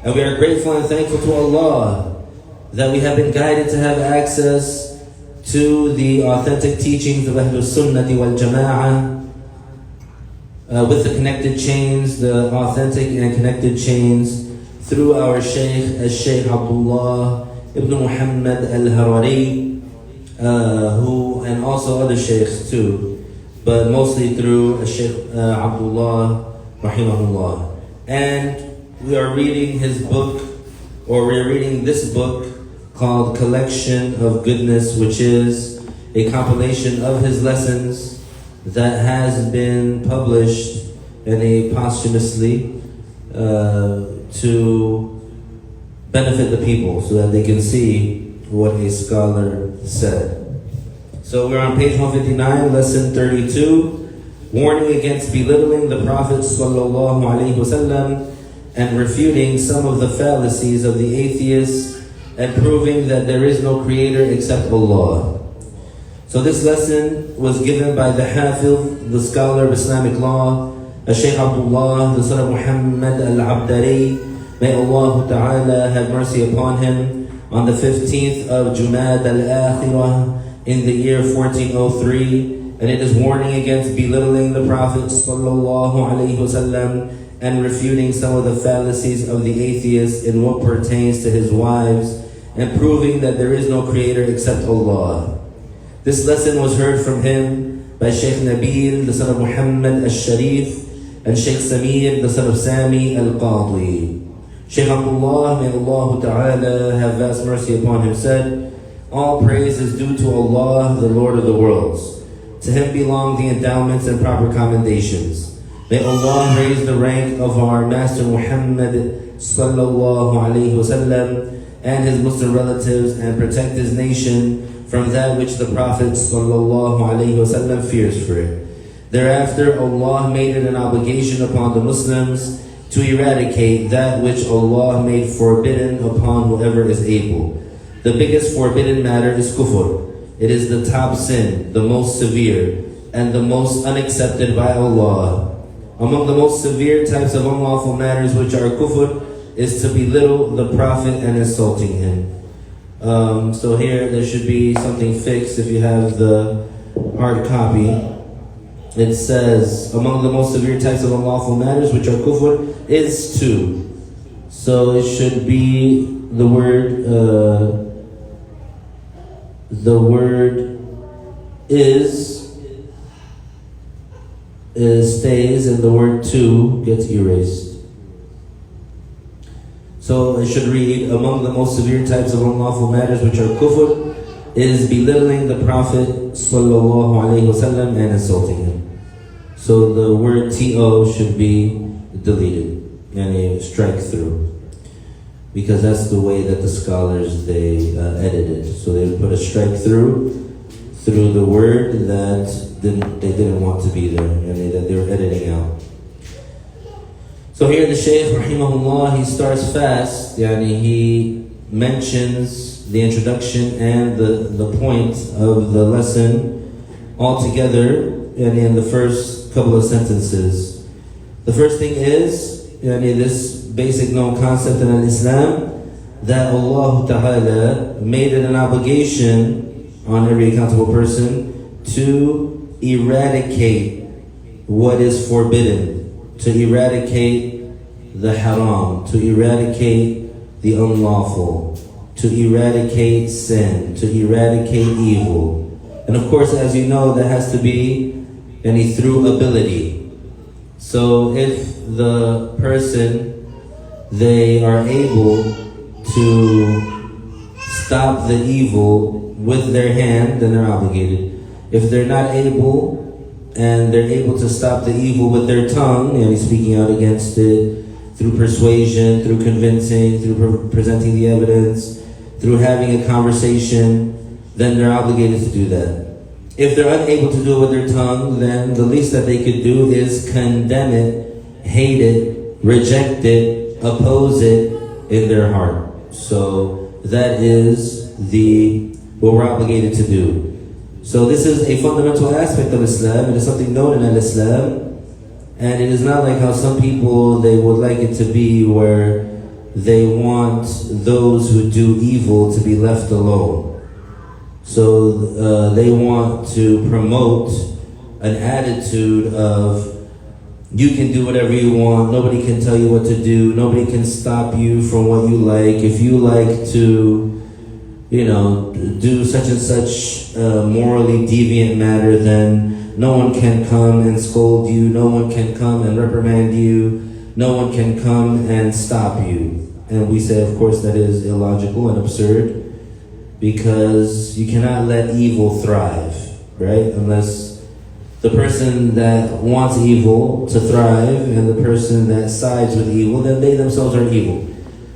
And we are grateful and thankful to Allah that we have been guided to have access to the authentic teachings of Ahlul Sunnati wal Jama'ah with the connected chains, the authentic and connected chains through our Shaykh, Al-Shaykh Abdullah ibn Muhammad al-Harari, and also other Shaykhs too, but mostly through Shaykh Abdullah rahimahullah. And we are reading his book, or we are reading this book called Collection of Goodness, which is a compilation of his lessons that has been published posthumously to benefit the people so that they can see what a scholar said. So we're on page 159, lesson 32, warning against belittling the Prophet sallallahu alaihi wasallam and refuting some of the fallacies of the atheists and proving that there is no creator except Allah. So this lesson was given by the Hafiz, the scholar of Islamic law, Shaykh Abdullah, the son of Muhammad al-Abdari. May Allah Ta'ala have mercy upon him, on the 15th of Jumad al-Akhirah in the year 1403. And it is warning against belittling the Prophet sallallahu alaihi wasallam and refuting some of the fallacies of the atheists in what pertains to his wives and proving that there is no creator except Allah. This lesson was heard from him by Shaykh Nabil, the son of Muhammad al-Sharif, and Shaykh Samir, the son of Sami al-Qadi. Shaykh Abdullah, may Allah Ta'ala have vast mercy upon him, said, "All praise is due to Allah, the Lord of the worlds. To him belong the endowments and proper commendations. May Allah raise the rank of our Master Muhammad sallallahu alayhi wasallam and his Muslim relatives and protect his nation from that which the Prophet sallallahu alayhi wasallam fears for it. Thereafter, Allah made it an obligation upon the Muslims to eradicate that which Allah made forbidden upon whoever is able. The biggest forbidden matter is kufr. It is the top sin, the most severe, and the most unaccepted by Allah. Among the most severe types of unlawful matters which are kufr is to belittle the Prophet and insulting him." So here there should be something fixed if you have the hard copy. It says, among the most severe types of unlawful matters which are kufr is to. So it should be the word is stays and the word to gets erased. So it should read, among the most severe types of unlawful matters which are kufr is belittling the Prophet sallallahu alaihi wasallam and insulting him. So the word to should be deleted and a strike through, because that's the way that the scholars they edited. So they would put a strike through the word that they didn't want to be there and that they were editing out. So here the Shaykh rahimahullah, he starts fast. He mentions the introduction and the point of the lesson all together in the first couple of sentences. The first thing is this basic known concept in Islam, that Allah Ta'ala made it an obligation on every accountable person to eradicate what is forbidden, to eradicate the haram, to eradicate the unlawful, to eradicate sin, to eradicate evil. And of course, as you know, that has to be through ability. So if the person, they are able to stop the evil with their hand, then they're obligated. If they're not able, and they're able to stop the evil with their tongue, speaking out against it, through persuasion, through convincing, through presenting the evidence, through having a conversation, then they're obligated to do that. If they're unable to do it with their tongue, then the least that they could do is condemn it, hate it, reject it, oppose it in their heart. So that is what we're obligated to do. So this is a fundamental aspect of Islam. It is something known in Islam. And it is not like how some people, they would like it to be, where they want those who do evil to be left alone. So they want to promote an attitude of, you can do whatever you want, nobody can tell you what to do, nobody can stop you from what you like. If you like to, do such and such morally deviant matter, then no one can come and scold you, no one can come and reprimand you, no one can come and stop you. And we say, of course, that is illogical and absurd, because you cannot let evil thrive, right? Unless the person that wants evil to thrive and the person that sides with evil, then they themselves are evil.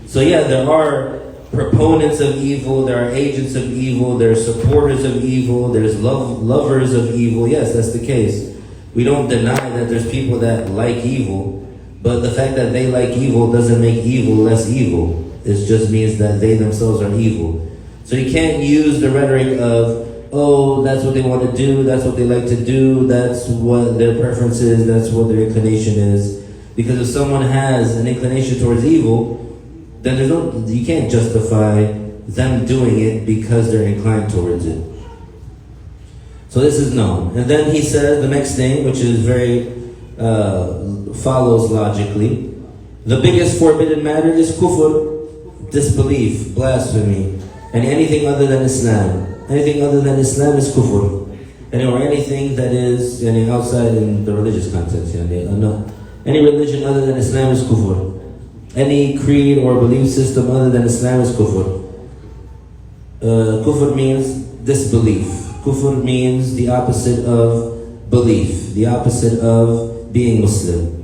So yeah, there are proponents of evil, there are agents of evil, there are supporters of evil, there's lovers of evil. Yes, that's the case. We don't deny that there's people that like evil, but the fact that they like evil doesn't make evil less evil. It just means that they themselves are evil. So you can't use the rhetoric of, oh, that's what they want to do, that's what they like to do, that's what their preference is, that's what their inclination is. Because if someone has an inclination towards evil, then you can't justify them doing it because they're inclined towards it. So this is known. And then he says the next thing, which is very follows logically. The biggest forbidden matter is kufr, disbelief, blasphemy, and anything other than Islam. Anything other than Islam is kufr. Or anything that is outside in the religious context. Any religion other than Islam is kufr. Any creed or belief system other than Islam is kufr. Kufr means disbelief. Kufr means the opposite of belief, the opposite of being Muslim.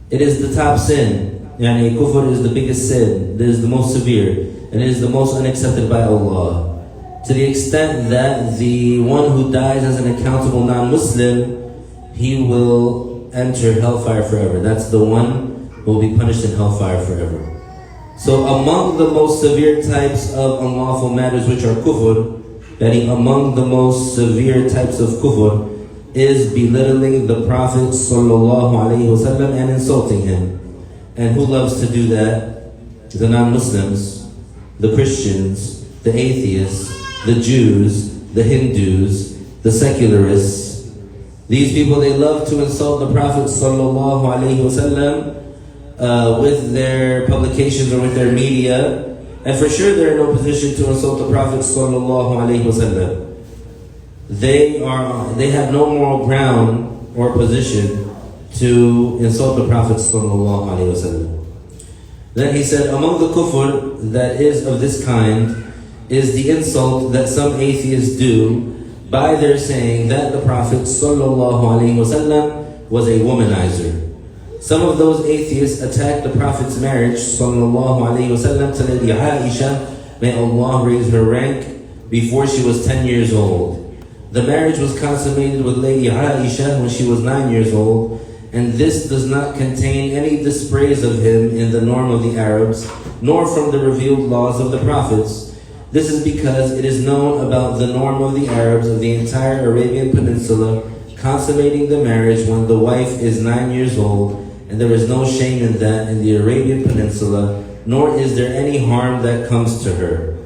It is the top sin. Kufr is the biggest sin. It is the most severe. And it is the most unaccepted by Allah. To the extent that the one who dies as an accountable non-Muslim, he will enter hellfire forever. That's the one who will be punished in hellfire forever. So among the most severe types of unlawful matters which are kufr, among the most severe types of kufr is belittling the Prophet ﷺ and insulting him. And who loves to do that? The non-Muslims, the Christians, the atheists, the Jews, the Hindus, the secularists. These people, they love to insult the Prophet ﷺ with their publications or with their media. And for sure they're in no position to insult the Prophet ﷺ. They have no moral ground or position to insult the Prophet ﷺ. Then he said, among the kufr that is of this kind is the insult that some atheists do by their saying that the Prophet ﷺ was a womanizer. Some of those atheists attacked the Prophet's marriage ﷺ to Lady Aisha, may Allah raise her rank, before she was 10 years old. The marriage was consummated with Lady Aisha when she was 9 years old, and this does not contain any dispraise of him in the norm of the Arabs, nor from the revealed laws of the prophets. This is because it is known about the norm of the Arabs of the entire Arabian Peninsula, consummating the marriage when the wife is 9 years old, and there is no shame in that in the Arabian Peninsula, nor is there any harm that comes to her.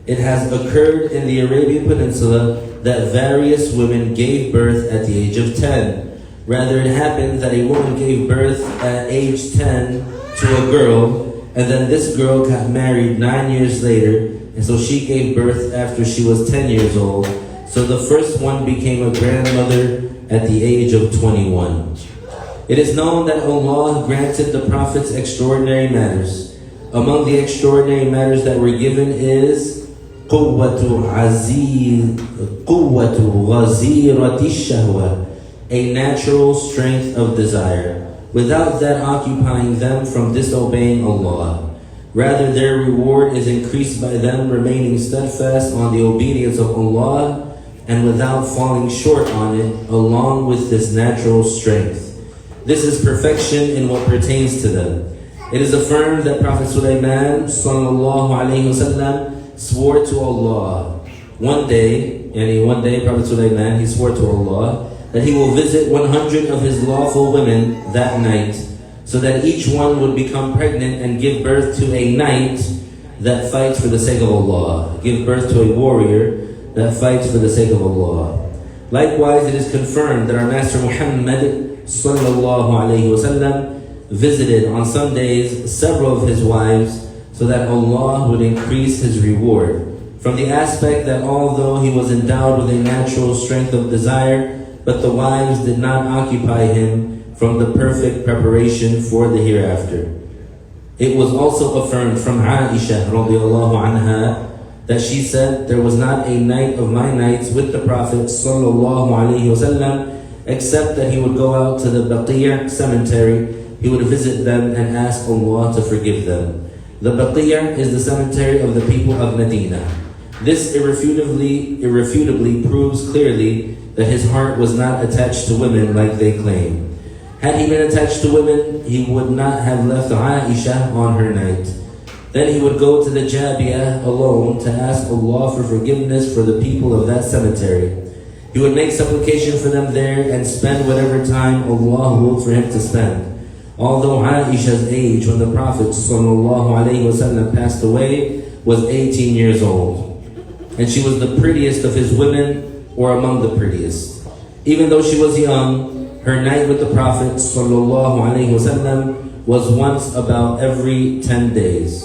It has occurred in the Arabian Peninsula that various women gave birth at the age of 10. Rather, it happened that a woman gave birth at age 10 to a girl, and then this girl got married 9 years later, and so she gave birth after she was 10 years old. So the first one became a grandmother at the age of 21. It is known that Allah granted the Prophets extraordinary matters. Among the extraordinary matters that were given is قُوَّةُ غَزِيرَةِ الشَّهْوَةِ, a natural strength of desire, without that occupying them from disobeying Allah. Rather, their reward is increased by them remaining steadfast on the obedience of Allah and without falling short on it, along with this natural strength. This is perfection in what pertains to them. It is affirmed that Prophet Sulaiman ﷺ swore to Allah. One day Prophet Sulaiman, he swore to Allah that he will visit 100 of his lawful women that night. so that each one would become pregnant and give birth to a knight that fights for the sake of Allah. Give birth to a warrior that fights for the sake of Allah. Likewise, it is confirmed that our Master Muhammad sallallahu alayhi wasallam visited on some days several of his wives so that Allah would increase his reward. From the aspect that although he was endowed with a natural strength of desire, but the wives did not occupy him from the perfect preparation for the hereafter. It was also affirmed from Aisha radiallahu anha that she said, there was not a night of my nights with the Prophet sallallahu alaihi wasallam except that he would go out to the Baqi' cemetery. He would visit them and ask Allah to forgive them. The Baqi' is the cemetery of the people of Medina. This irrefutably proves clearly that his heart was not attached to women like they claim. Had he been attached to women, he would not have left Aisha on her night. Then he would go to the Jabiyah alone to ask Allah for forgiveness for the people of that cemetery. He would make supplication for them there and spend whatever time Allah willed for him to spend. Although Aisha's age when the Prophet ﷺ passed away was 18 years old, and she was the prettiest of his women, or among the prettiest. Even though she was young, her night with the Prophet ﷺ was once about every 10 days.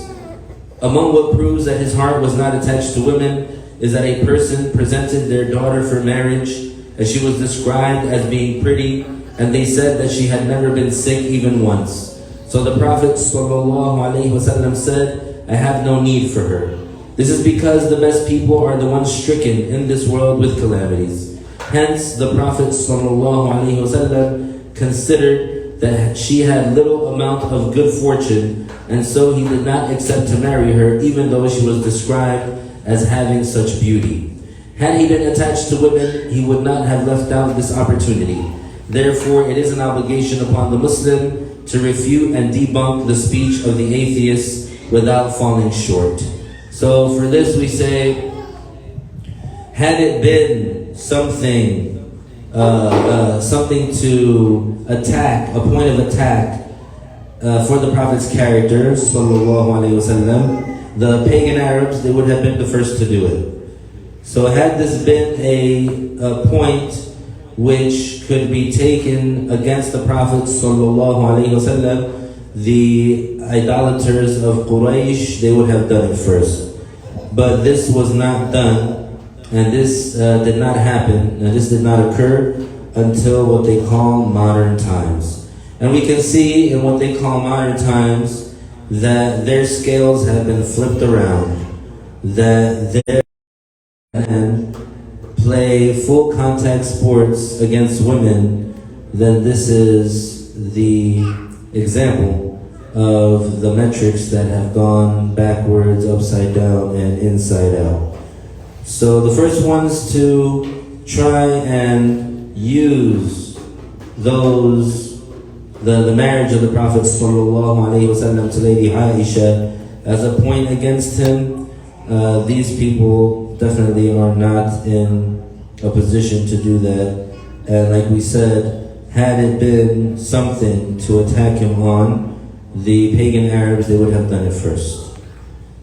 Among what proves that his heart was not attached to women is that a person presented their daughter for marriage, and she was described as being pretty, and they said that she had never been sick even once. So the Prophet ﷺ said, I have no need for her. This is because the best people are the ones stricken in this world with calamities. Hence, the Prophet ﷺ considered that she had little amount of good fortune, and so he did not accept to marry her, even though she was described as having such beauty. Had he been attached to women, he would not have left out this opportunity. Therefore, it is an obligation upon the Muslim to refute and debunk the speech of the atheists without falling short. So for this we say, had it been something to attack, a point of attack for the Prophet's character, sallallahu alaihi wasallam, the pagan Arabs, they would have been the first to do it. So had this been a point which could be taken against the Prophet sallallahu alaihi wasallam, the idolaters of Quraysh, they would have done it first. But this was not done, and this did not happen, and this did not occur until what they call modern times. And we can see in what they call modern times that their scales have been flipped around, that their men play full contact sports against women, then this is the example of the metrics that have gone backwards, upside down, and inside out. So the first ones to try and use the marriage of the Prophet ﷺ to Lady Aisha as a point against him, these people definitely are not in a position to do that. And like we said, had it been something to attack him on, the pagan Arabs, they would have done it first.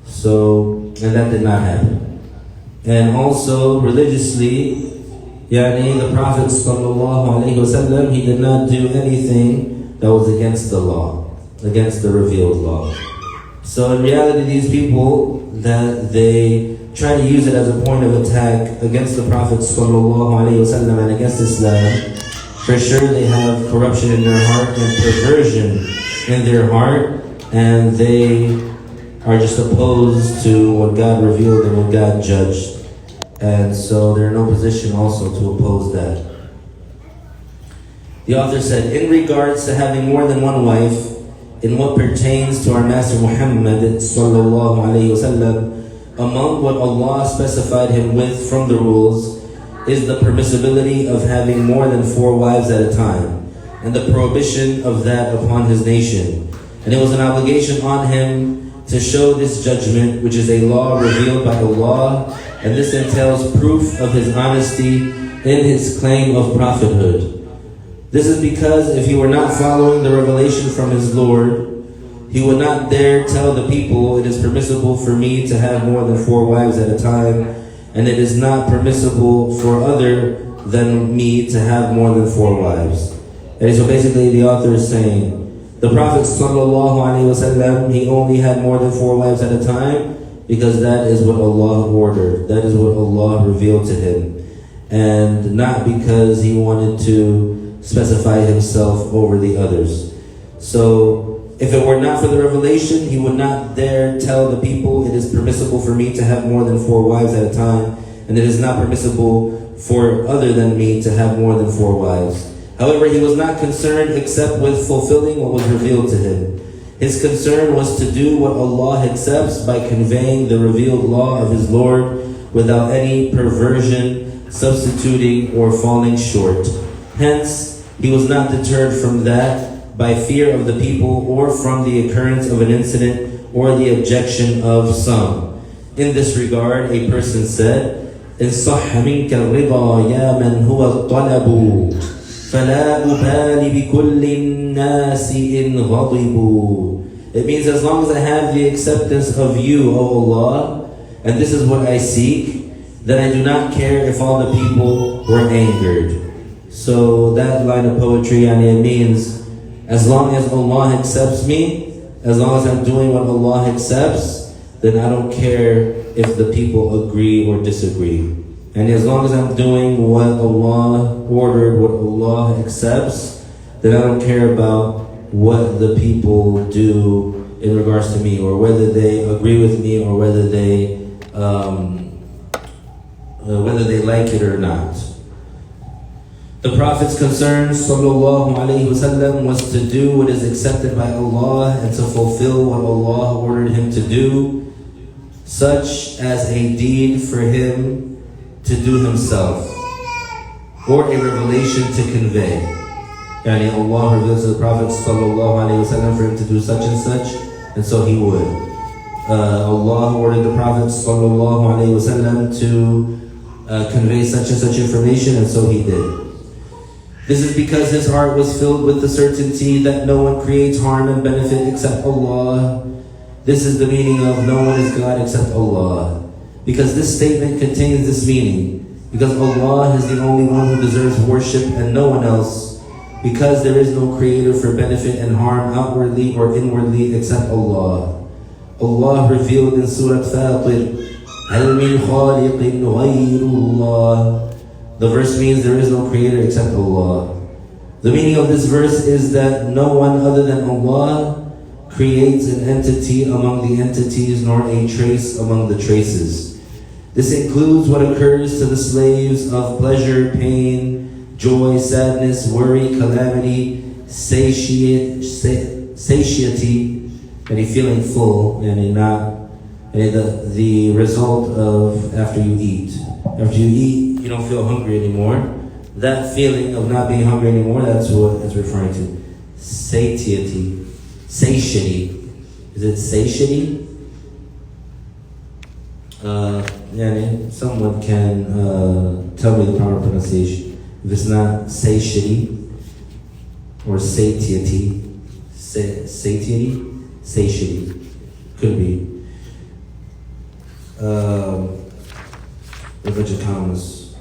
So, and that did not happen. And also, religiously, the Prophet ﷺ, he did not do anything that was against the law, against the revealed law. So in reality, these people, that they try to use it as a point of attack against the Prophet ﷺ and against Islam, for sure they have corruption in their heart and perversion in their heart, and they are just opposed to what God revealed and what God judged. And so they're in no position also to oppose that. The author said, in regards to having more than one wife, in what pertains to our Master Muhammad sallallahu alayhi wasallam, among what Allah specified him with from the rules is the permissibility of having more than 4 wives at a time, and the prohibition of that upon his nation. And it was an obligation on him to show this judgment, which is a law revealed by Allah, and this entails proof of his honesty in his claim of prophethood. This is because if he were not following the revelation from his Lord, he would not dare tell the people, it is permissible for me to have more than 4 wives at a time, and it is not permissible for other than me to have more than 4 wives. And so basically the author is saying, the Prophet ﷺ, he only had more than 4 wives at a time because that is what Allah ordered. That is what Allah revealed to him. And not because he wanted to specify himself over the others. So if it were not for the revelation, he would not dare tell the people, it is permissible for me to have more than 4 wives at a time, and it is not permissible for other than me to have more than 4 wives. However, he was not concerned except with fulfilling what was revealed to him. His concern was to do what Allah accepts by conveying the revealed law of his Lord without any perversion, substituting, or falling short. Hence, he was not deterred from that by fear of the people or from the occurrence of an incident or the objection of some. In this regard, a person said, إن صح منك الرضا يا من هو الطلب فلا أبالي بكل الناس إن غضبوا. It means as long as I have the acceptance of you, O Allah, and this is what I seek, then I do not care if all the people were angered. So that line of poetry, it means as long as Allah accepts me, as long as I'm doing what Allah accepts, then I don't care if the people agree or disagree. And as long as I'm doing what Allah ordered, what Allah accepts, then I don't care about what the people do in regards to me, or whether they agree with me, or whether they like it or not. The Prophet's concern, sallallahu alaihi wasallam, was to do what is accepted by Allah and to fulfill what Allah ordered him to do, such as a deed for him to do himself, or a revelation to convey. Allah reveals to the Prophet sallallahu alaihi wasallam for him to do such and such, and so he would. Allah ordered the Prophet sallallahu alaihi wasallam to convey such and such information, and so he did. This is because his heart was filled with the certainty that no one creates harm and benefit except Allah. This is the meaning of no one is God except Allah. Because this statement contains this meaning. Because Allah is the only one who deserves worship and no one else. Because there is no creator for benefit and harm outwardly or inwardly except Allah. Allah revealed in Surah Fatir, هَلْ مِنْ خَالِقٍ غَيْرُ اللَّهِ. The verse means there is no creator except Allah. The meaning of this verse is that no one other than Allah creates an entity among the entities, nor a trace among the traces. This includes what occurs to the slaves of pleasure, pain, joy, sadness, worry, calamity, satiety, and a feeling full, and the result of after you eat. After you eat, you don't feel hungry anymore. That feeling of not being hungry anymore, that's what it's referring to. Satiety. Satiety. Is it satiety? Someone can tell me the proper pronunciation. If it's not satiety or satiety, satiety, could be. A bunch of commas.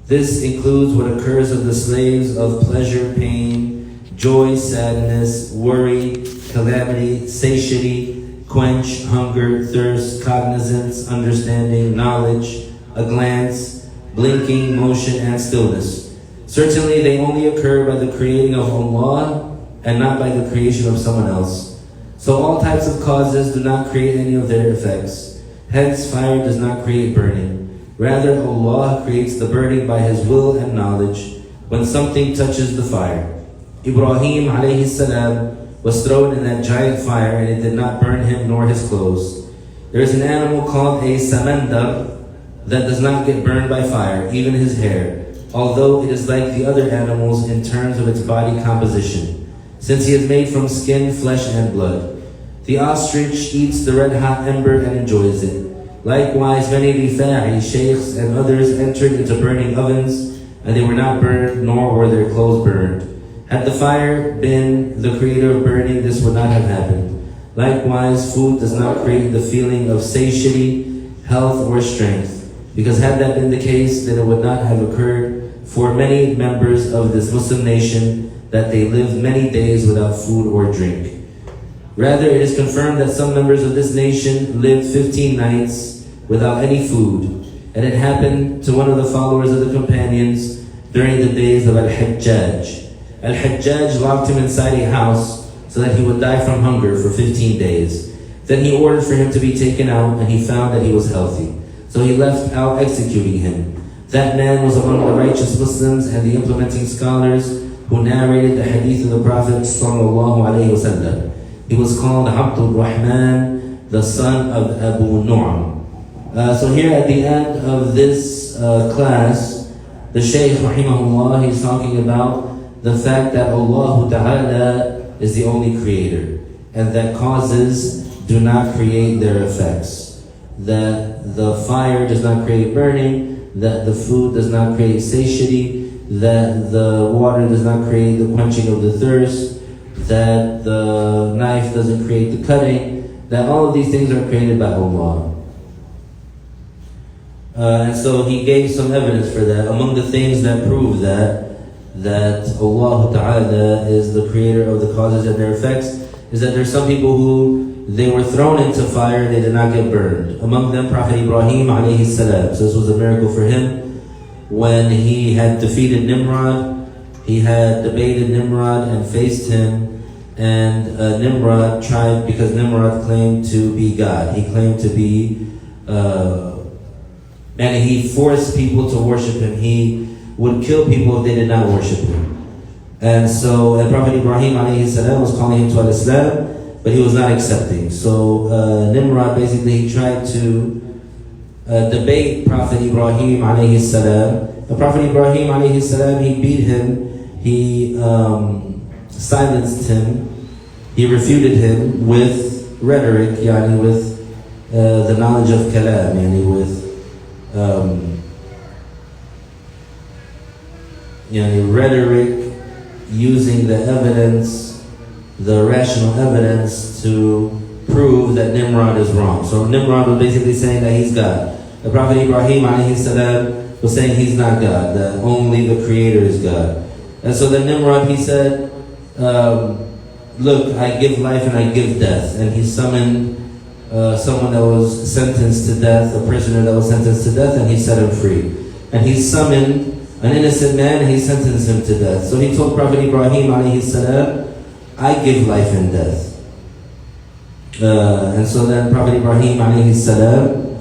This includes what occurs of the slaves of pleasure, pain, joy, sadness, worry, calamity, satiety, quench, hunger, thirst, cognizance, understanding, knowledge, a glance, blinking, motion, and stillness. Certainly they only occur by the creating of Allah and not by the creation of someone else. So all types of causes do not create any of their effects. Hence, fire does not create burning. Rather, Allah creates the burning by His will and knowledge when something touches the fire. Ibrahim alayhi salam was thrown in that giant fire and it did not burn him nor his clothes. There is an animal called a samandar that does not get burned by fire, even his hair, although it is like the other animals in terms of its body composition, since he is made from skin, flesh, and blood. The ostrich eats the red-hot ember and enjoys it. Likewise, many Rifa'i, sheikhs, and others entered into burning ovens and they were not burned, nor were their clothes burned. Had the fire been the creator of burning, this would not have happened. Likewise, food does not create the feeling of satiety, health, or strength, because had that been the case, then it would not have occurred for many members of this Muslim nation that they lived many days without food or drink. Rather, it is confirmed that some members of this nation lived 15 nights without any food, and it happened to one of the followers of the companions during the days of Al-Hajjaj. Al-Hajjaj locked him inside a house so that he would die from hunger for 15 days. Then he ordered for him to be taken out, and he found that he was healthy. So he left out executing him. That man was among the righteous Muslims and the implementing scholars who narrated the hadith of the Prophet ﷺ. He was called Abdul Rahman, the son of Abu Nu'am. So here at the end of this class, the Shaykh rahimahullah, he's talking about the fact that Allah Ta'ala is the only creator, and that causes do not create their effects. That the fire does not create burning, that the food does not create satiety, that the water does not create the quenching of the thirst, that the knife doesn't create the cutting, that all of these things are created by Allah. And so he gave some evidence for that. Among the things that prove that Allah Ta'ala is the creator of the causes and their effects is that there's some people who they were thrown into fire and they did not get burned. Among them, Prophet Ibrahim alayhi salam. So this was a miracle for him. When he had defeated Nimrod, he had debated Nimrod and faced him, and Nimrod tried, because Nimrod claimed to be God. He claimed to be, and he forced people to worship him. He would kill people if they did not worship him. And so Prophet Ibrahim alayhi salam was calling him to al-Islam, but he was not accepting. So Nimrod basically tried to debate Prophet Ibrahim alayhi salam. The Prophet Ibrahim alayhi salam, he beat him, he silenced him, he refuted him with rhetoric, yani with the knowledge of kalam, yani with rhetoric, using the evidence, the rational evidence to prove that Nimrod is wrong. So Nimrod was basically saying that he's God. The Prophet Ibrahim alayhi salam was saying he's not God, that only the Creator is God. And so then Nimrod, he said, look, I give life and I give death. And he summoned someone that was sentenced to death, a prisoner that was sentenced to death, and he set him free. And he summoned an innocent man and he sentenced him to death. So he told Prophet Ibrahim alayhi salam, I give life and death. And so then Prophet Ibrahim alayhi salam,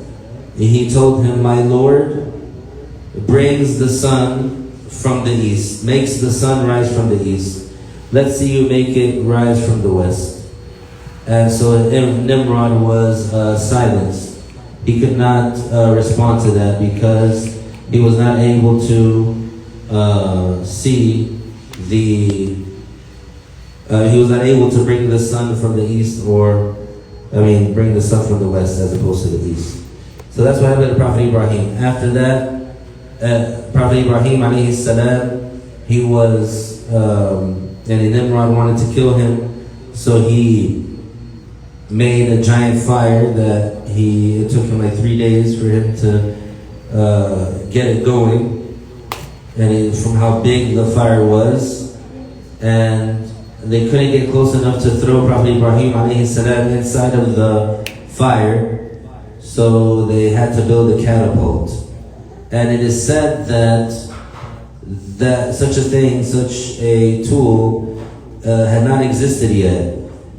he told him, my Lord brings the sun from the east, makes the sun rise from the east. Let's see you make it rise from the west. And so Nimrod was silenced. He could not respond to that because he was not able to see he was not able to bring the sun from the east, bring the sun from the west as opposed to the east. So that's what happened to Prophet Ibrahim. After that, Prophet Ibrahim alayhi salam, he was, and Nimrod wanted to kill him, so he made a giant fire that it took him like 3 days for him to get it going, and from how big the fire was, and they couldn't get close enough to throw Prophet Ibrahim alayhi salam inside of the fire, so they had to build a catapult. And it is said that such a tool had not existed yet.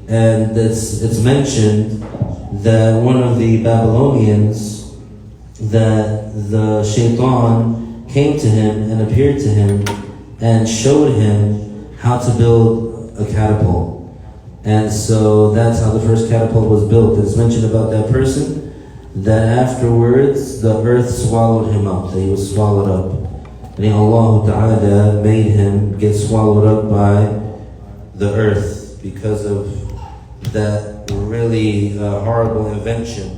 And it's mentioned that one of the Babylonians, that the shaitan came to him and appeared to him and showed him how to build a catapult. And so that's how the first catapult was built. It's mentioned about that person that afterwards the earth swallowed him up, that he was swallowed up. And Allah Ta'ala made him get swallowed up by the earth because of that really horrible invention.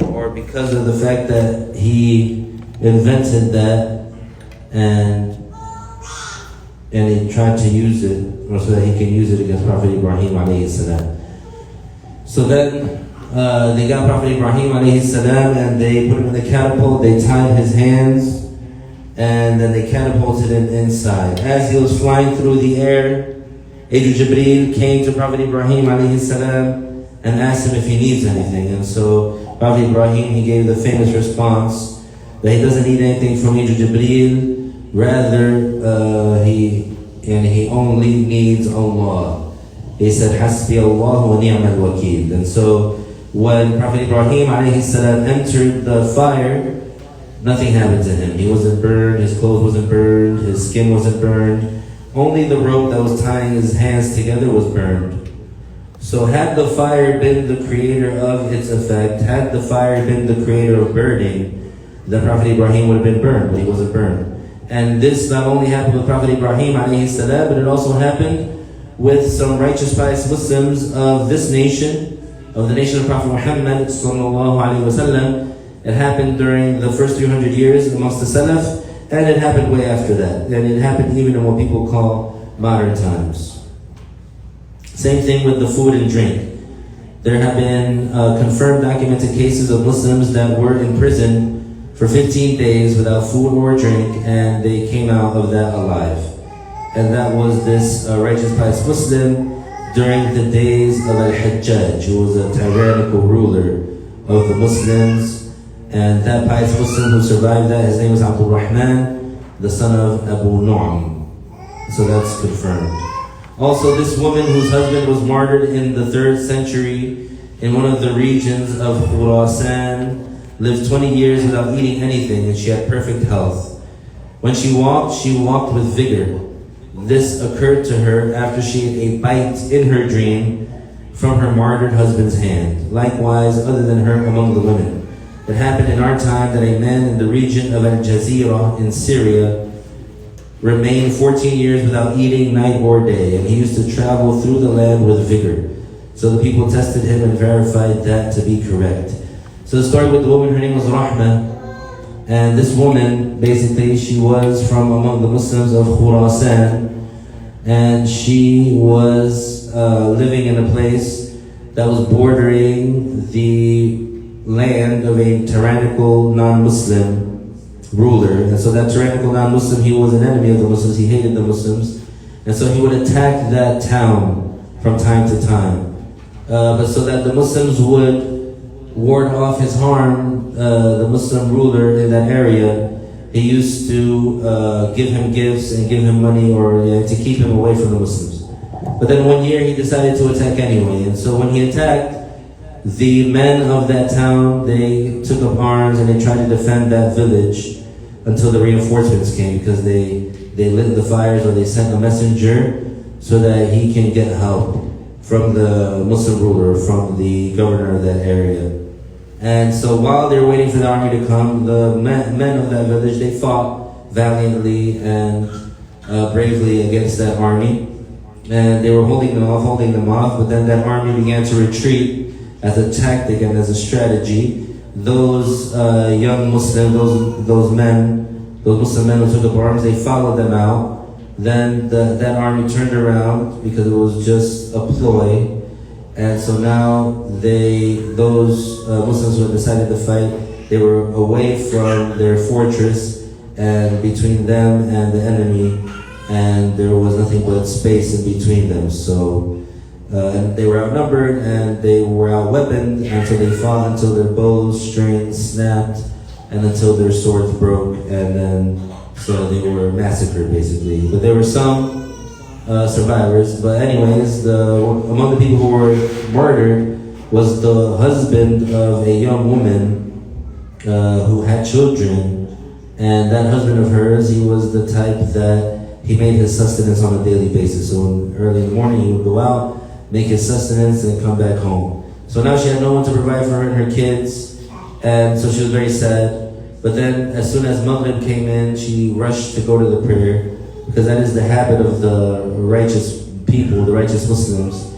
Or because of the fact that he invented that, and he tried to use it, or so that he can use it against Prophet Ibrahim alayhi salam. So then they got Prophet Ibrahim alayhi salam and they put him in the catapult, they tied his hands, and then they catapulted him inside. As he was flying through the air, Angel Jibreel came to Prophet Ibrahim alayhi salam and asked him if he needs anything. And so Prophet Ibrahim, he gave the famous response that he doesn't need anything from Angel Jibreel, rather he only needs Allah. He said, Hasbi Allah wa ni'mal wakeel. And so when Prophet Ibrahim alayhi salam entered the fire, nothing happened to him. He wasn't burned, his clothes wasn't burned, his skin wasn't burned. Only the rope that was tying his hands together was burned. So had the fire been the creator of its effect, had the fire been the creator of burning, then Prophet Ibrahim would have been burned, but he wasn't burned. And this not only happened with Prophet Ibrahim alayhi salam, but it also happened with some righteous pious Muslims of this nation, of the nation of Prophet Muhammad sallallahu alaihi wasallam. It happened during the first 300 years amongst the Salaf, and it happened way after that. And it happened even in what people call modern times. Same thing with the food and drink. There have been confirmed documented cases of Muslims that were in prison for 15 days without food or drink, and they came out of that alive. And that was this righteous pious Muslim during the days of Al-Hajjaj, who was a tyrannical ruler of the Muslims. And that pious Muslim who survived that, his name was Abdul Rahman, the son of Abu Nu'am. So that's confirmed. Also, this woman whose husband was martyred in the 3rd century in one of the regions of Khurasan lived 20 years without eating anything, and she had perfect health. When she walked with vigor. This occurred to her after she ate a bite in her dream from her martyred husband's hand. Likewise, other than her among the women. It happened in our time that a man in the region of Al-Jazira in Syria remained 14 years without eating night or day, and he used to travel through the land with vigor. So the people tested him and verified that to be correct. So the story with the woman, her name was Rahma, and this woman, basically, she was from among the Muslims of Khurasan, and she was living in a place that was bordering the land of a tyrannical non-Muslim ruler. And so that tyrannical non-Muslim, he was an enemy of the Muslims, he hated the Muslims, and so he would attack that town from time to time. But so that the Muslims would ward off his harm, the Muslim ruler in that area, he used to give him gifts and give him money or to keep him away from the Muslims. But then one year he decided to attack anyway, and so when he attacked, the men of that town, they took up arms and they tried to defend that village until the reinforcements came, because they lit the fires, or they sent a messenger so that he can get help from the Muslim ruler, from the governor of that area. And so while they were waiting for the army to come, the men of that village, they fought valiantly and bravely against that army. And they were holding them off, but then that army began to retreat as a tactic and as a strategy. Those young Muslims, those Muslim men who took up arms, they followed them out. Then that army turned around because it was just a ploy. And so now those Muslims who had decided to fight, they were away from their fortress and between them and the enemy, and there was nothing but space in between them. So and they were outnumbered and they were outweaponed until they fought, until their bows strings snapped and until their swords broke, and then so they were massacred basically. But there were some survivors. But anyways, among the people who were murdered was the husband of a young woman who had children, and that husband of hers, he was the type that he made his sustenance on a daily basis. So early in the morning he would go out, make his sustenance, and come back home. So now she had no one to provide for her and her kids, and so she was very sad. But then as soon as Maghrib came in, she rushed to go to the prayer, because that is the habit of the righteous people, the righteous Muslims,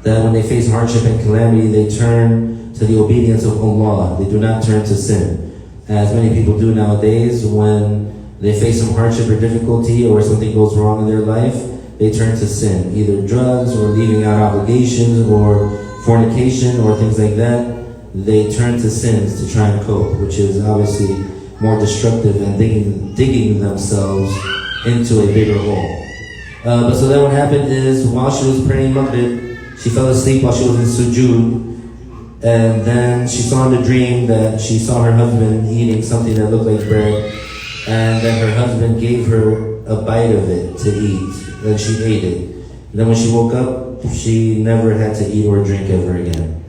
that when they face hardship and calamity, they turn to the obedience of Allah. They do not turn to sin, as many people do nowadays when they face some hardship or difficulty, or something goes wrong in their life, they turn to sin, either drugs or leaving out obligations or fornication or things like that. They turn to sins to try and cope, which is obviously more destructive and digging themselves into a bigger hole. But so then what happened is, while she was praying Maghrib, she fell asleep while she was in sujood, and then she saw in the dream that she saw her husband eating something that looked like bread, and then her husband gave her a bite of it to eat, and she ate it. And then when she woke up, she never had to eat or drink ever again.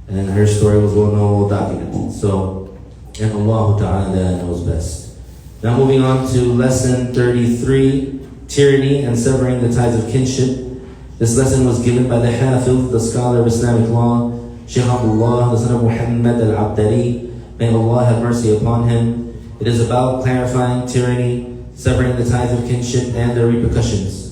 And her story was well known, well documented. So, and Allah Ta'ala knows best. Now moving on to lesson 33, tyranny and severing the ties of kinship. This lesson was given by the Hafiz, the scholar of Islamic law, Shaykh Abdullah, the son of Muhammad al-Abdari. May Allah have mercy upon him. It is about clarifying tyranny, severing the ties of kinship, and their repercussions.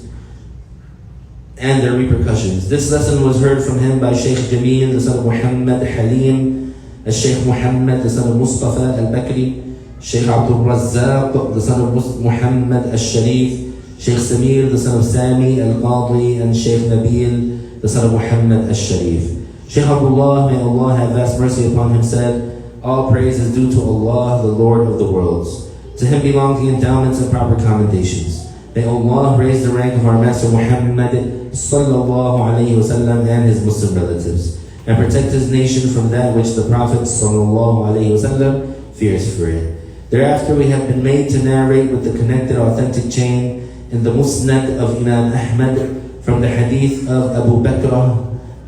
This lesson was heard from him by Shaykh Jameel, the son of Muhammad Halim, Shaykh Muhammad, the son of Mustafa al-Bakri, Shaykh Abdul Razzaq, the son of Muhammad al-Sharif, Shaykh Samir, the son of Sami al-Qadi, and Shaykh Nabil, the son of Muhammad al-Sharif. Shaykh Abdullah, may Allah have vast mercy upon him, said, "All praise is due to Allah, the Lord of the worlds. To him belong the endowments and proper commendations. May Allah raise the rank of our Master Muhammad sallallahu alayhi wasallam and his Muslim relatives, and protect his nation from that which the Prophet sallallahu alayhi wasallam fears for it." Thereafter we have been made to narrate with the connected authentic chain in the Musnad of Imam Ahmad from the hadith of Abu Bakr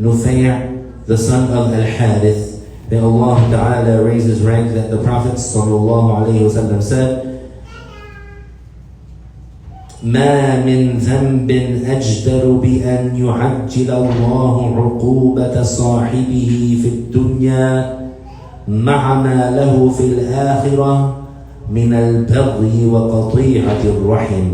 Nufay', the son of Al-Harith. May Allah Ta'ala raise his rank, that the Prophet sallallahu alayhi wasallam said, "ما من ذنب أجدر بأن يعجل الله عقوبة صاحبه في الدنيا مع ما له في الآخرة من البغي وقطيعة الرحم."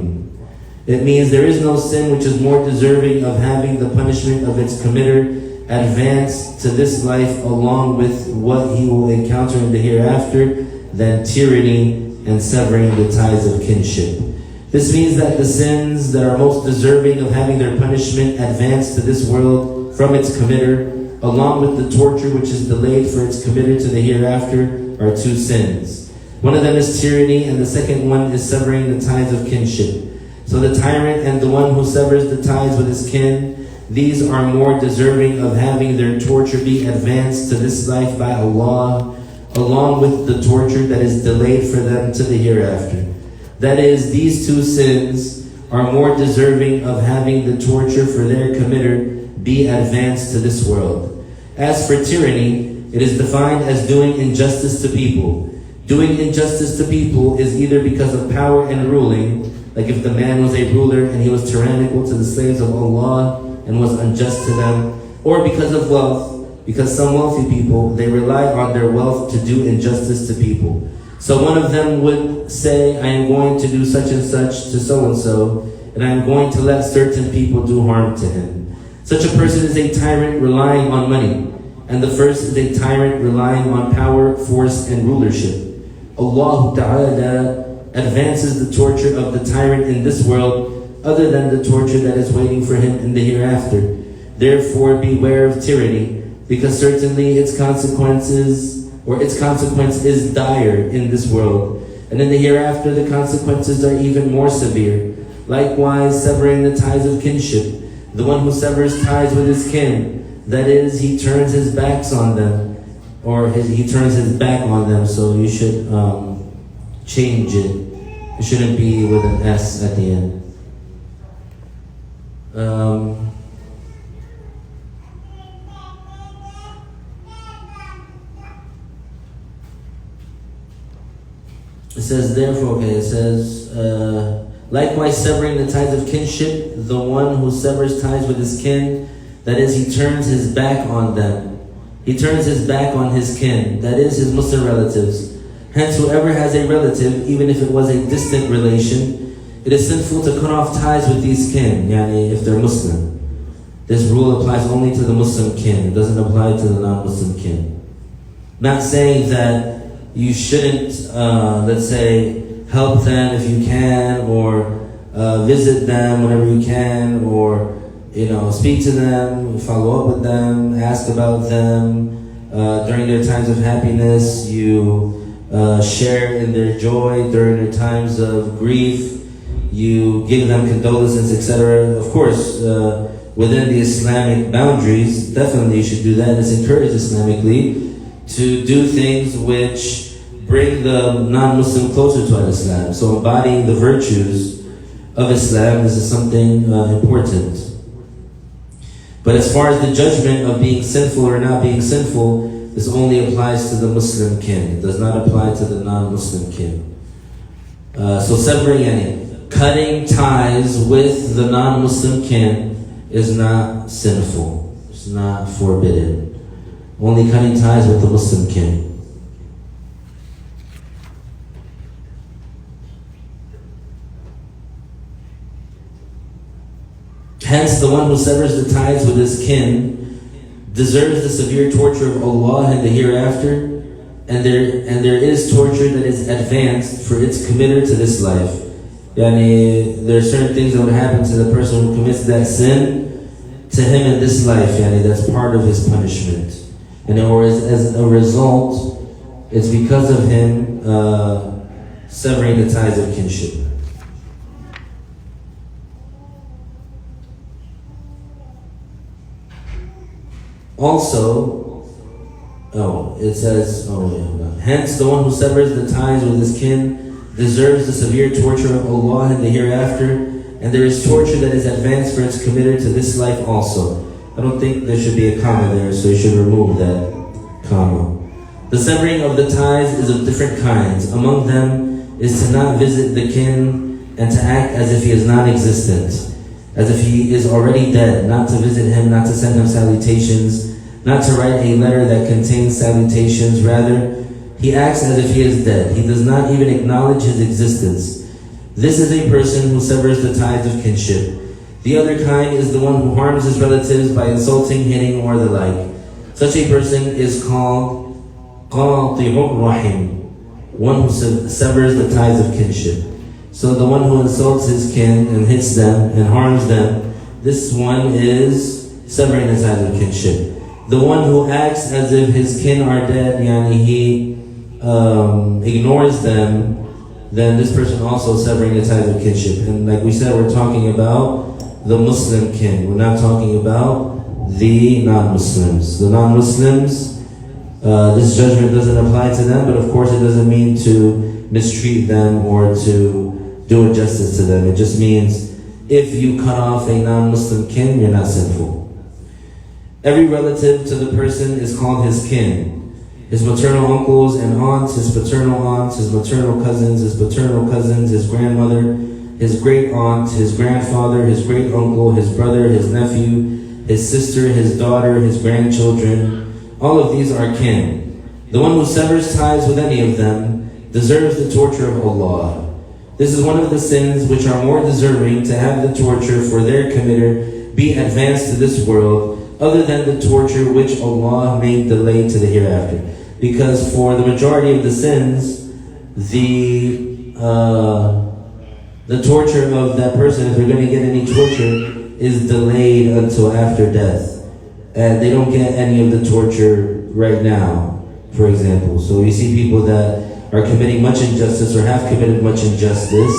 It means there is no sin which is more deserving of having the punishment of its committer advance to this life along with what he will encounter in the hereafter than tyranny and severing the ties of kinship. This means that the sins that are most deserving of having their punishment advance to this world from its committer, along with the torture which is delayed for its committer to the hereafter, are two sins. One of them is tyranny, and the second one is severing the ties of kinship. So the tyrant and the one who severs the ties with his kin, these are more deserving of having their torture be advanced to this life by Allah, along with the torture that is delayed for them to the hereafter. That is, these two sins are more deserving of having the torture for their committer be advanced to this world. As for tyranny, it is defined as doing injustice to people. Doing injustice to people is either because of power and ruling, like if the man was a ruler and he was tyrannical to the slaves of Allah and was unjust to them, or because of wealth, because some wealthy people, they rely on their wealth to do injustice to people. So one of them would say, "I am going to do such and such to so-and-so, and I am going to let certain people do harm to him." Such a person is a tyrant relying on money, and the first is a tyrant relying on power, force, and rulership. Allah Ta'ala advances the torture of the tyrant in this world other than the torture that is waiting for him in the hereafter. Therefore beware of tyranny, because certainly its consequence is dire in this world, and in the hereafter the consequences are even more severe. Likewise, severing the ties of kinship. The one who severs ties with his kin, that is, he turns his backs on them, or he turns his back on them, so you should change it. It shouldn't be with an S at the end. It says, likewise severing the ties of kinship, the one who severs ties with his kin, that is, he turns his back on them. He turns his back on his kin, that is, his Muslim relatives. Hence, whoever has a relative, even if it was a distant relation, it is sinful to cut off ties with these kin, yani if they're Muslim. This rule applies only to the Muslim kin. It doesn't apply to the non-Muslim kin. Not saying that you shouldn't, let's say, help them if you can, or visit them whenever you can, or speak to them, follow up with them, ask about them. During their times of happiness, you share in their joy. During their times of grief, you give them condolences, etc. Of course, within the Islamic boundaries, definitely you should do that. It's encouraged Islamically to do things which bring the non-Muslim closer to Islam. So embodying the virtues of Islam, this is something important. But as far as the judgment of being sinful or not being sinful, this only applies to the Muslim kin. It does not apply to the non-Muslim kin. So severing any, cutting ties with the non-Muslim kin is not sinful. It's not forbidden. Only cutting ties with the Muslim kin. Hence, the one who severs the ties with his kin deserves the severe torture of Allah in the hereafter, and there is torture that is advanced for its committer to this life. Yani, there are certain things that would happen to the person who commits that sin to him in this life. Yani, that's part of his punishment. And as a result, it's because of him severing the ties of kinship. Also, it says, hence the one who severs the ties with his kin deserves the severe torture of Allah in the hereafter, and there is torture that is advanced for its committer to this life also. I don't think there should be a comma there, so you should remove that comma. The severing of the ties is of different kinds. Among them is to not visit the kin and to act as if he is non-existent, as if he is already dead, not to visit him, not to send him salutations, not to write a letter that contains salutations. Rather, he acts as if he is dead. He does not even acknowledge his existence. This is a person who severs the ties of kinship. The other kind is the one who harms his relatives by insulting, hitting, or the like. Such a person is called qati'ur rahim, one who severs the ties of kinship. So the one who insults his kin and hits them and harms them, this one is severing the ties of kinship. The one who acts as if his kin are dead, yani he ignores them, then this person also severing the ties of kinship. And like we said, we're talking about the Muslim kin. We're not talking about the non-Muslims. The non-Muslims, this judgment doesn't apply to them, but of course it doesn't mean to mistreat them or to do injustice to them. It just means if you cut off a non-Muslim kin, you're not sinful. Every relative to the person is called his kin. His maternal uncles and aunts, his paternal aunts, his maternal cousins, his paternal cousins, his grandmother, his great aunt, his grandfather, his great uncle, his brother, his nephew, his sister, his daughter, his grandchildren. All of these are kin. The one who severs ties with any of them deserves the torture of Allah. This is one of the sins which are more deserving to have the torture for their committer be advanced to this world, other than the torture which Allah made delayed to the hereafter. Because for the majority of the sins, the torture of that person, if they're going to get any torture, is delayed until after death. And they don't get any of the torture right now, for example. So you see people that are committing much injustice or have committed much injustice,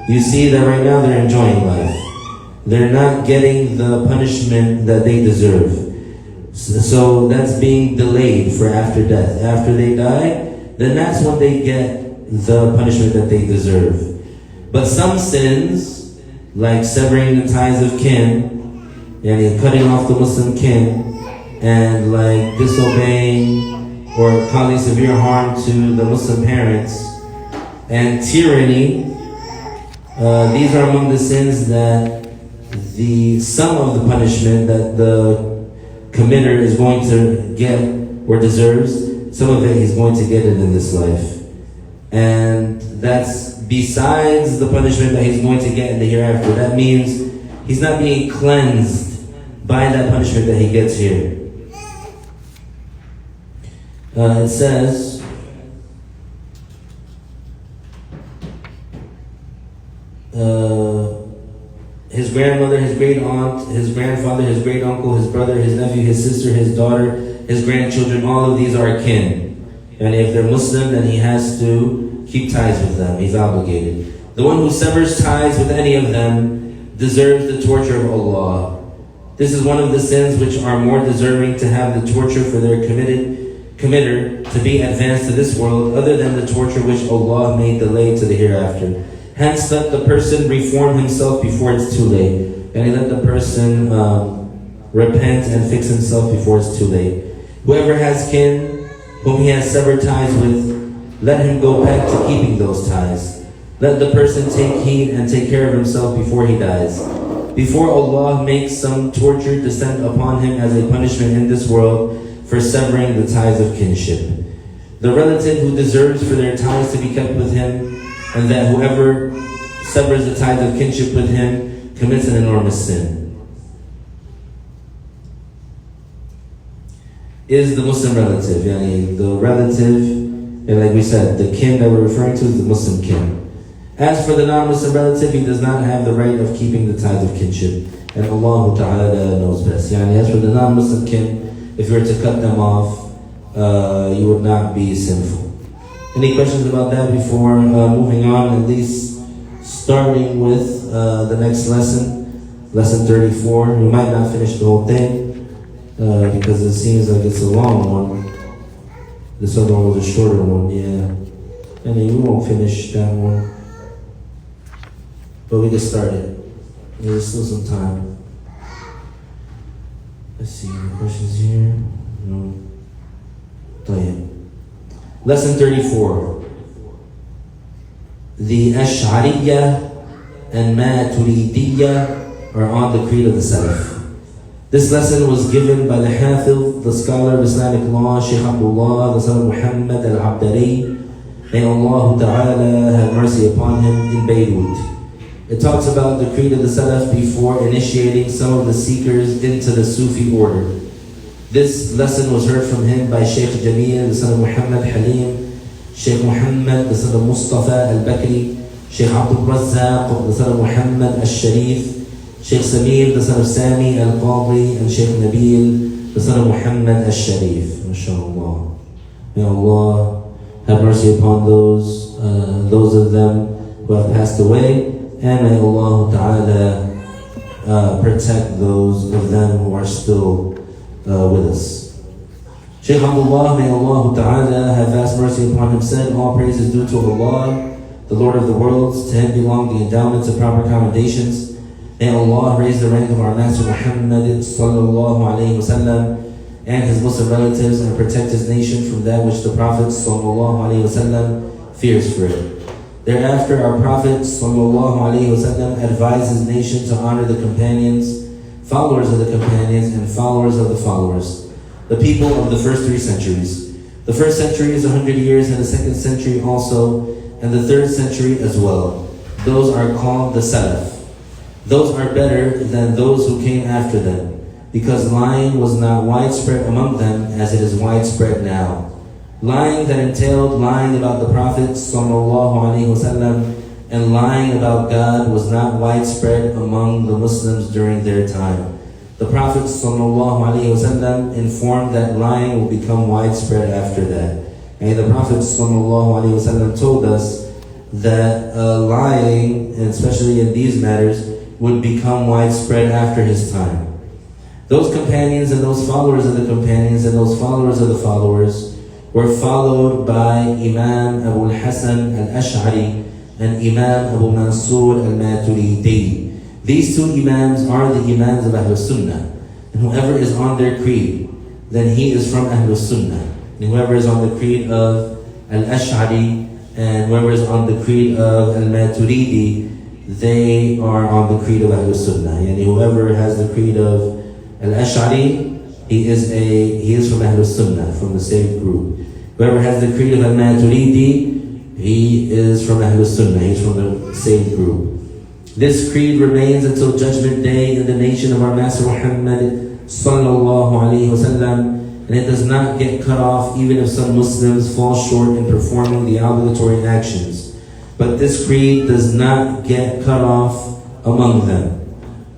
you see that right now they're enjoying life. They're not getting the punishment that they deserve. So that's being delayed for after death. After they die, then that's when they get the punishment that they deserve. But some sins, like severing the ties of kin, and cutting off the Muslim kin, and like disobeying or causing severe harm to the Muslim parents, and tyranny, these are among the sins that the sum of the punishment that the committer is going to get or deserves, some of it he's going to get it in this life. And that's besides the punishment that he's going to get in the hereafter. That means he's not being cleansed by that punishment that he gets here. It says, his grandmother, his great aunt, his grandfather, his great uncle, his brother, his nephew, his sister, his daughter, his grandchildren, all of these are kin. And if they're Muslim, then he has to keep ties with them. He's obligated. The one who severs ties with any of them deserves the torture of Allah. This is one of the sins which are more deserving to have the torture for their committer to be advanced to this world, other than the torture which Allah made delayed to the hereafter. Hence, let the person reform himself before it's too late. And let the person repent and fix himself before it's too late. Whoever has kin whom he has severed ties with, let him go back to keeping those ties. Let the person take heed and take care of himself before he dies. Before Allah makes some torture descend upon him as a punishment in this world for severing the ties of kinship. The relative who deserves for their ties to be kept with him, and that whoever severs the ties of kinship with him commits an enormous sin, is the Muslim relative. Yani the relative, and like we said, the kin that we're referring to is the Muslim kin. As for the non-Muslim relative, he does not have the right of keeping the ties of kinship, and Allah Ta'ala knows best. Yani as for the non-Muslim kin, if you were to cut them off, you would not be sinful. Any questions about that before moving on, at least starting with the next lesson, lesson 34. We might not finish the whole thing because it seems like it's a long one. This other one was a shorter one, yeah. And we won't finish that one. But we can start it. There's still some time. Let's see, any questions here? No. طيب. Lesson 34. The Ash'ariyya and Maturidiyya are on the creed of the Salaf. This lesson was given by the Hafiz, the scholar of Islamic law, Shaykh Abdullah, the son of Muhammad al-Abdari. May Allah Ta'ala have mercy upon him, in Beirut. It talks about the creed of the Salaf before initiating some of the seekers into the Sufi order. This lesson was heard from him by Shaykh Jamil, the son of Muhammad Halim, Shaykh Muhammad, the son of Mustafa al-Bakri, Shaykh Abdul Razzaq, the son of Muhammad al-Sharif, Shaykh Samir, the son of Sami al-Qadri, and Shaykh Nabil, the son of Muhammad al-Sharif. MashaAllah. May Allah have mercy upon those of them who have passed away, and may Allah Ta'ala protect those of them who are still with us. Shaykh Abdullah, may Allah Ta'ala have vast mercy upon him, said, all praise is due to Allah, the Lord of the worlds. To him belong the endowments of proper commendations. May Allah raise the rank of our Master Muhammad Sallallahu Alaihi Wasallam and his Muslim relatives, and protect his nation from that which the Prophet Sallallahu Alaihi Wasallam fears for it. Thereafter, our Prophet Sallallahu Alaihi Wasallam advised his nation to honor the companions, followers of the companions, and followers of the followers, the people of the first 3 centuries. The first century is 100 years, and the second century also, and the third century as well. Those are called the Salaf. Those are better than those who came after them, because lying was not widespread among them as it is widespread now. Lying that entailed lying about the Prophet ﷺ and lying about God was not widespread among the Muslims during their time. The Prophet ﷺ informed that lying will become widespread after that. And the Prophet ﷺ told us that lying, and especially in these matters, would become widespread after his time. Those companions and those followers of the companions and those followers of the followers were followed by Imam Abu al-Hasan al-Ash'ari and Imam Abu Mansur al-Maturidi. These 2 Imams are the Imams of Ahlul Sunnah. And whoever is on their creed, then he is from Ahlul Sunnah. And whoever is on the creed of al-Ash'ari and whoever is on the creed of al-Maturidi, they are on the creed of Ahlul Sunnah. And whoever has the creed of al-Ash'ari, he is from Ahlul Sunnah, from the same group. Whoever has the creed of al-Maturidi, he is from Ahlul Sunnah, he's from the same group. This creed remains until Judgment Day in the nation of our Master Muhammad Sallallahu Alaihi Wasallam, and it does not get cut off even if some Muslims fall short in performing the obligatory actions. But this creed does not get cut off among them.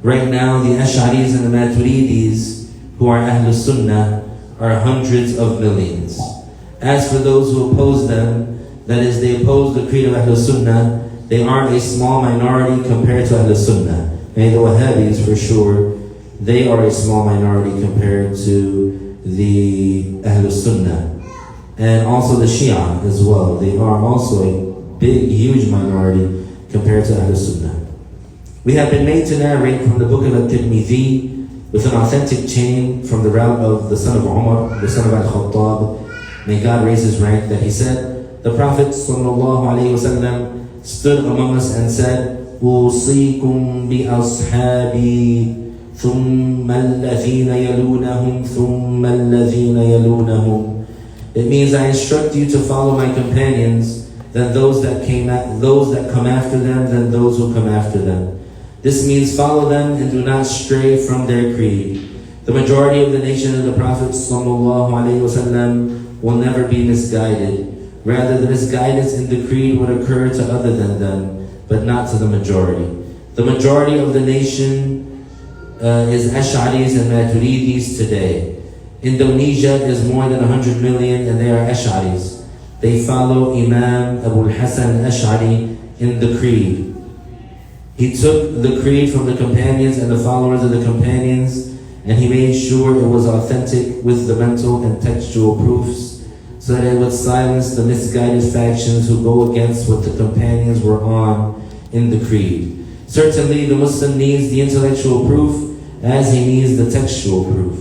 Right now, the Ash'aris and the Maturidis, who are Ahlul Sunnah, are hundreds of millions. As for those who oppose them, that is, they oppose the creed of Ahlul Sunnah, they are a small minority compared to Ahlul Sunnah. And the Wahhabis, for sure, they are a small minority compared to the Ahlul Sunnah. And also the Shia as well. They are also a big, huge minority compared to Ahlul Sunnah. We have been made to narrate from the book of At-Tirmidhi with an authentic chain from the route of the son of Umar, the son of Al-Khattab, may God raise his rank, that he said, the Prophet ﷺ stood among us and said, أوصيكم بأصحابي ثم الذين يلونهم ثم الذين يلونهم. It means I instruct you to follow my companions, then those that come after them, then those who come after them. This means follow them and do not stray from their creed. The majority of the nation of the Prophet ﷺ will never be misguided. Rather, the misguidance in the creed would occur to other than them, but not to the majority. The majority of the nation is Ash'aris and Maturidis today. Indonesia is more than 100 million and they are Ash'aris. They follow Imam Abu al-Hasan al-Ash'ari in the creed. He took the creed from the companions and the followers of the companions, and he made sure it was authentic with the mental and textual proofs, so that it would silence the misguided factions who go against what the companions were on in the creed. Certainly, the Muslim needs the intellectual proof as he needs the textual proof.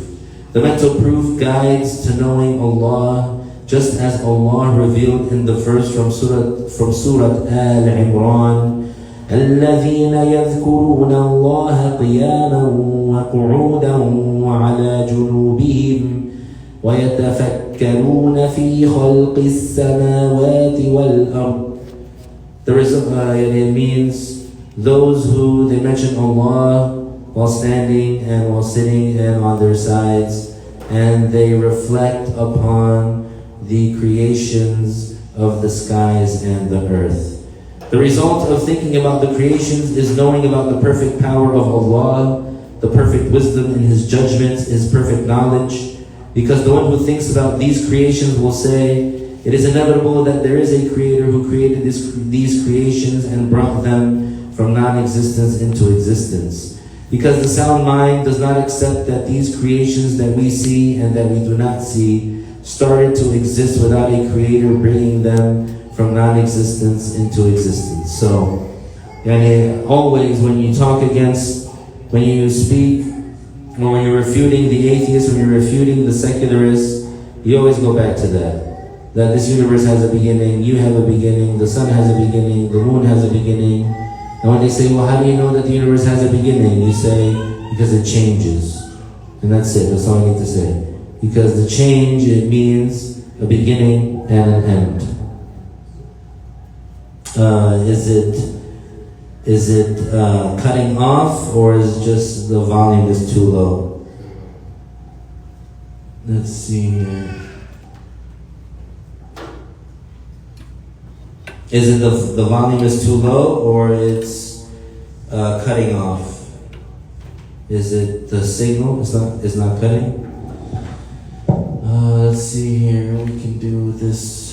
The mental proof guides to knowing Allah, just as Allah revealed in the verse from Surah Al-Imran, الذين يذكرون الله قياما وقعودا وعلى جنوبهم ويتفكرون في خلق السماوات والأرض. It means those who they mention Allah while standing and while sitting and on their sides, and they reflect upon the creations of the skies and the earth. The result of thinking about the creations is knowing about the perfect power of Allah, the perfect wisdom in His judgments, His perfect knowledge. Because the one who thinks about these creations will say, it is inevitable that there is a creator who created these creations and brought them from non-existence into existence. Because the sound mind does not accept that these creations that we see and that we do not see started to exist without a creator bringing them from non-existence into existence. So, always when you talk against, when you speak, or when you're refuting the atheists, when you're refuting the secularists, you always go back to that. That this universe has a beginning, you have a beginning, the sun has a beginning, the moon has a beginning. And when they say, well, how do you know that the universe has a beginning? You say, because it changes. And that's it, that's all I need to say. Because the change, it means a beginning and an end. Is it cutting off, or is it just the volume is too low? Let's see here. Is it the volume is too low, or it's cutting off? Is it the signal? It's not cutting. Let's see here. We can do this.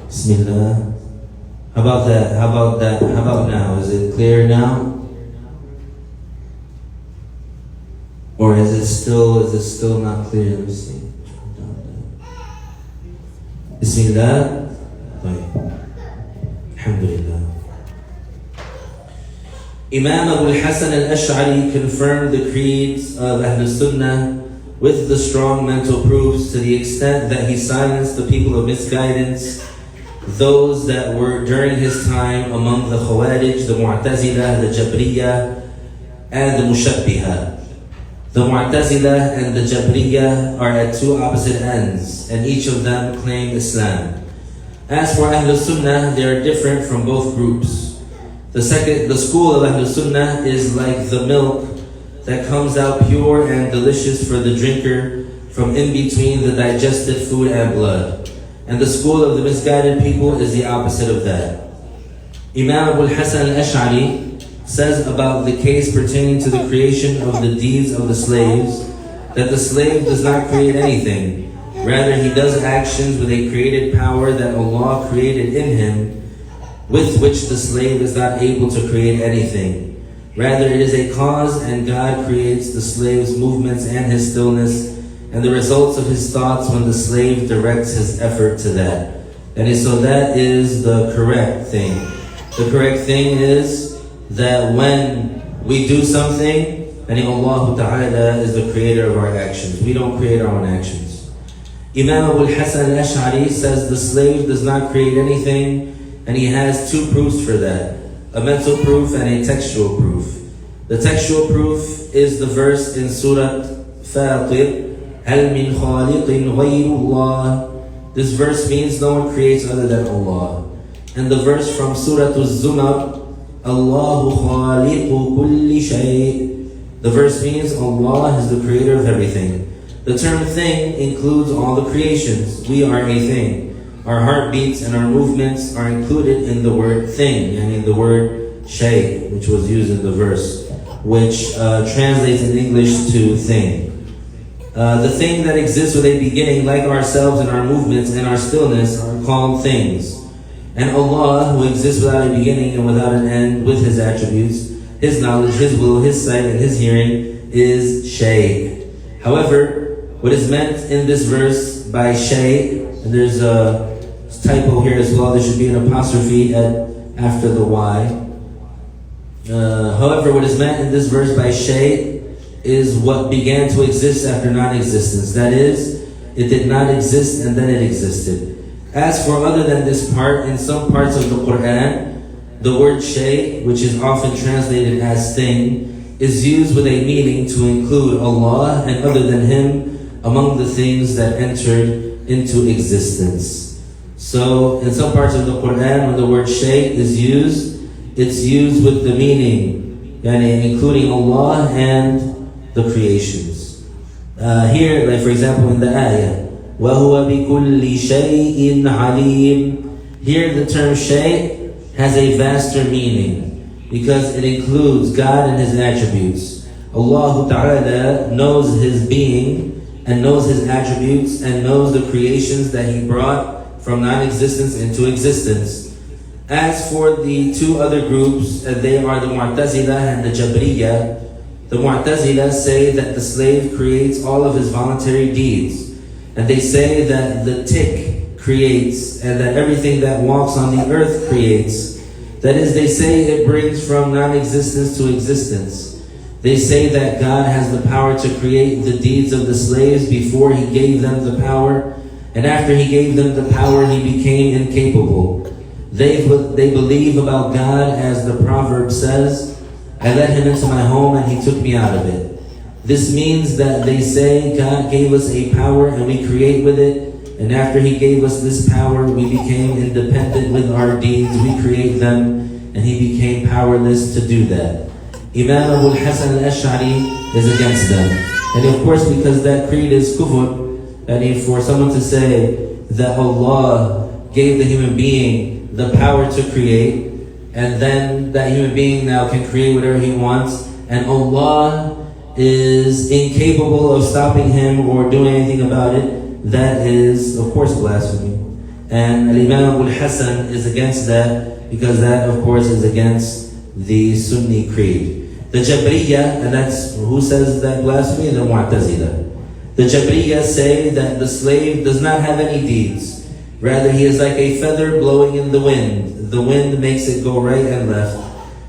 Bismillah. How about that? How about now? Is it clear now? Or is it still not clear? Let me see. Bismillah. Alhamdulillah. Imam Abu al-Hasan al-Ash'ari confirmed the creeds of Ahlul Sunnah with the strong mental proofs to the extent that he silenced the people of misguidance, those that were during his time among the Khawarij, the Mu'tazila, the Jabriya, and the Mushabbiha. The Mu'tazila and the Jabriya are at two opposite ends, and each of them claim Islam. As for Ahlul Sunnah, they are different from both groups. The school of Ahlul Sunnah is like the milk that comes out pure and delicious for the drinker from in between the digested food and blood. And the school of the misguided people is the opposite of that. Imam Abu al-Hasan al-Ash'ari says about the case pertaining to the creation of the deeds of the slaves, that the slave does not create anything. Rather, he does actions with a created power that Allah created in him, with which the slave is not able to create anything. Rather, it is a cause, and God creates the slave's movements and his stillness, and the results of his thoughts when the slave directs his effort to that. And so that is the correct thing. The correct thing is that when we do something, then Allah Ta'ala is the creator of our actions. We don't create our own actions. Imam Abu al-Hasan al-Ash'ari says the slave does not create anything, and he has two proofs for that. A mental proof and a textual proof. The textual proof is the verse in Surah Fatir, هَلْ مِنْ خَالِقٍ غَيْرُ اللَّهِ. This verse means no one creates other than Allah. And the verse from Surah Al-Zumar, Allahu khaliqu kulli shay. The verse means Allah is the creator of everything. The term thing includes all the creations. We are a thing. Our heartbeats and our movements are included in the word thing, and in the word shay, which was used in the verse, which translates in English to thing. The thing that exists with a beginning, like ourselves and our movements and our stillness, are called things. And Allah, who exists without a beginning and without an end, with His attributes, His knowledge, His will, His sight, and His hearing, is Shay. However, what is meant in this verse by Shay, and there's a typo here as well, there should be an apostrophe after the Y. However, what is meant in this verse by Shay is what began to exist after non-existence. That is, it did not exist and then it existed. As for other than this part, in some parts of the Quran, the word shay, which is often translated as thing, is used with a meaning to include Allah and other than Him among the things that entered into existence. So, in some parts of the Quran, when the word shay is used, it's used with the meaning, including Allah and the creations. Here, like for example in the ayah, وَهُوَ بِكُلِّ شَيْءٍ عَلِيمٍ. Here the term shay has a vaster meaning because it includes God and His attributes. Allah Ta'ala knows His being and knows His attributes and knows the creations that He brought from non-existence into existence. As for the two other groups, they are the Mu'tazila and the Jabriya. The Mu'tazila say that the slave creates all of his voluntary deeds. And they say that the tick creates, and that everything that walks on the earth creates. That is, they say it brings from non-existence to existence. They say that God has the power to create the deeds of the slaves before He gave them the power, and after He gave them the power, He became incapable. They believe about God as the proverb says, I let Him into my home and He took me out of it. This means that they say God gave us a power and we create with it, and after He gave us this power, we became independent with our deeds, we create them, and He became powerless to do that. Imam Abu al-Hasan al-Ash'ari is against them. And of course, because that creed is kufr, and for someone to say that Allah gave the human being the power to create, and then that human being now can create whatever he wants, and Allah is incapable of stopping him or doing anything about it, that is, of course, blasphemy. And Imam Abu al-Hasan is against that, because that, of course, is against the Sunni creed. The Jabriya, and that's who says that blasphemy? The Mu'tazila. The Jabriya say that the slave does not have any deeds. Rather, he is like a feather blowing in the wind. The wind makes it go right and left.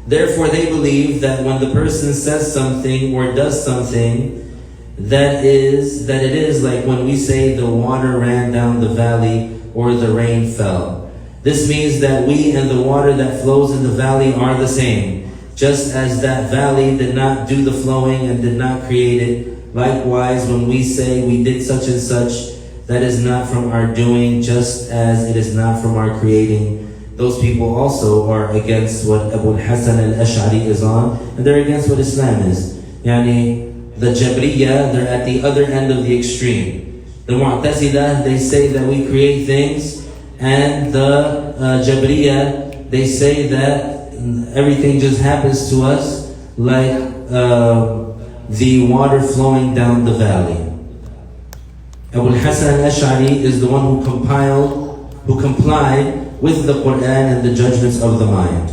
Therefore, they believe that when the person says something or does something, that it is like when we say the water ran down the valley or the rain fell. This means that we and the water that flows in the valley are the same. Just as that valley did not do the flowing and did not create it, Likewise, when we say we did such and such, that is not from our doing, just as it is not from our creating. Those people also are against what Abu Hassan al-Ash'ari is on, and they're against what Islam is. Yani, the Jabriya, they're at the other end of the extreme. The Mu'tazila, they say that we create things, and the Jabriya, they say that everything just happens to us like the water flowing down the valley. Abu Hassan al-Ash'ari is the one who complied with the Quran and the judgments of the mind.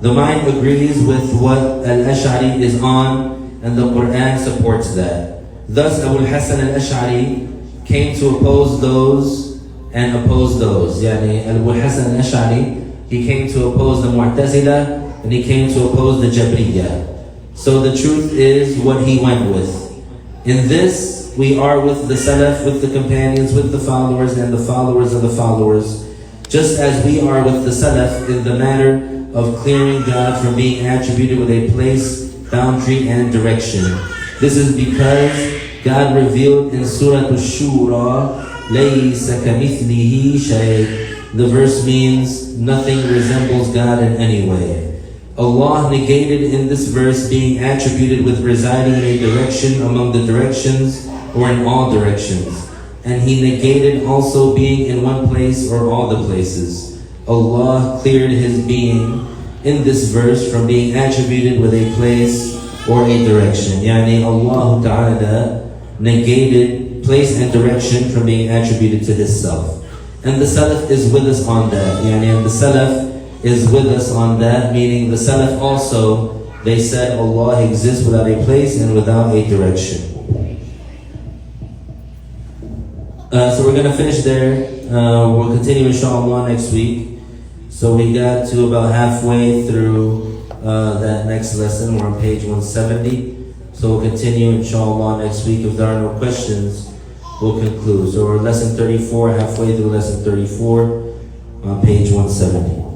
The mind agrees with what al-Ash'ari is on, and the Quran supports that. Thus, Abu Hassan al-Ash'ari came to oppose those and oppose those. Yani, Abu Hassan al-Ash'ari, he came to oppose the Mu'tazila, and he came to oppose the Jabriya. So the truth is what he went with. In this, we are with the Salaf, with the companions, with the followers, and the followers of the followers. Just as we are with the Salaf in the matter of clearing God from being attributed with a place, boundary, and direction. This is because God revealed in Surah Ash-Shura, لَيْسَ كَمِثْلِهِ شَيْءٍ. The verse means nothing resembles God in any way. Allah negated in this verse being attributed with residing in a direction among the directions or in all directions. And He negated also being in one place or all the places. Allah cleared His being in this verse from being attributed with a place or a direction. Yani Allah Ta'ala negated place and direction from being attributed to His self. And the Salaf is with us on that. And the Salaf is with us on that, meaning the Salaf also, they said Allah exists without a place and without a direction. So we're going to finish there. We'll continue inshallah next week. So we got to about halfway through that next lesson. We're on page 170. So we'll continue inshallah next week. If there are no questions, we'll conclude. So we're lesson 34, halfway through lesson 34 on page 170.